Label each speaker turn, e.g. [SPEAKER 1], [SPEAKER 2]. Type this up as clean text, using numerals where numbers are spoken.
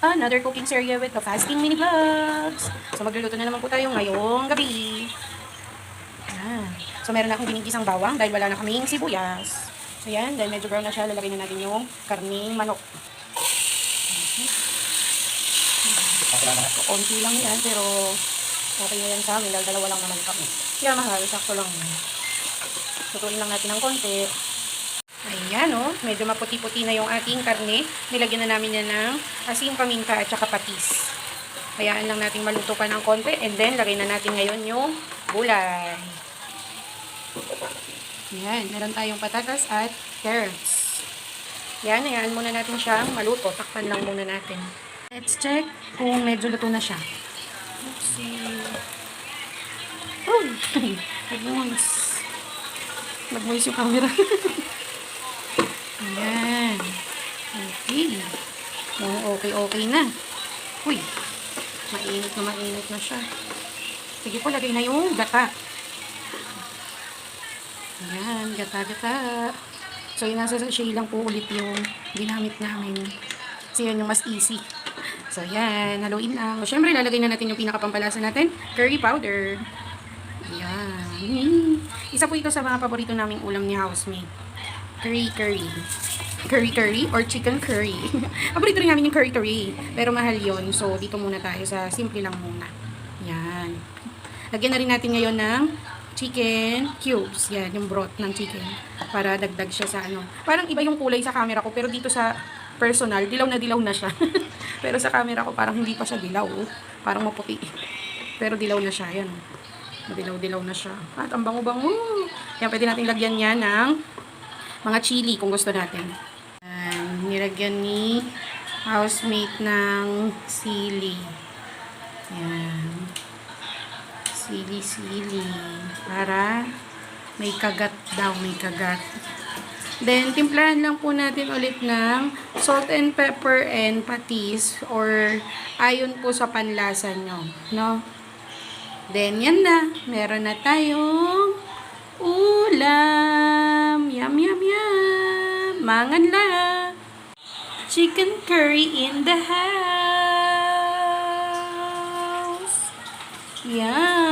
[SPEAKER 1] another cooking series with the fasting mini vlogs. So magluluto na naman po tayo ngayong gabi. Ayan. So meron na akong ginigisang bawang dahil wala na kaming sibuyas. So yan, dahil medyo brown na siya, lalagay na natin yung karning manok. Konti lang yan, pero okay na yan sa amin dahil dalawa lang naman kami. Kaya mahal, sakto lang yan. Tutuin lang natin ng konti. Ayan medyo maputi-puti na yung ating karne. Nilagyan na namin yan ng asin, paminta at saka patis. Hayaan lang natin maluto pa ng konti and then lagay na natin ngayon yung gulay. Ayan, meron tayong patatas at carrots. Ayan, hayaan muna natin siyang maluto. Takpan lang muna natin. Let's check kung medyo luto na siya. Let's see. Oh, nag-moist. Nag-moist yung camera. Ayan. Okay. Okay na. Uy, mainit na siya. Sige po, lagay na yung gata. Ayan, gata. So, yung nasa sachet lang po ulit yung ginamit namin. Kasi yun yung mas easy. So, yan. Haluin lang. So, syempre, lalagay na natin yung pinakapampalasa natin. Curry powder. Ayan. Isa po ito sa mga paborito naming ulam ni housemate. Curry or chicken curry. Paborito rin namin yung curry. Pero mahal yon. So, dito muna tayo sa simple lang muna. Yan. Lagyan na rin natin ngayon ng chicken cubes. Yan, yung broth ng chicken. Para dagdag siya sa ano. Parang iba yung kulay sa camera ko. Pero dito sa personal, dilaw na siya. Pero sa camera ko, parang hindi pa siya dilaw. Parang maputi. Pero dilaw na siya. Yan. Dilaw na siya. At ang bango-bango. Yan, pwede natin lagyan niya ng mga chili kung gusto natin. Nilagyan ni housemate ng sili. Yan. Sili. Para may kagat daw, may kagat. Then, timplahan lang po natin ulit ng salt and pepper and patis or ayon po sa panlasa nyo. No? Then, yan na. Meron na tayong ulam. Yum. Mangan lang. Chicken curry in the house. Yan.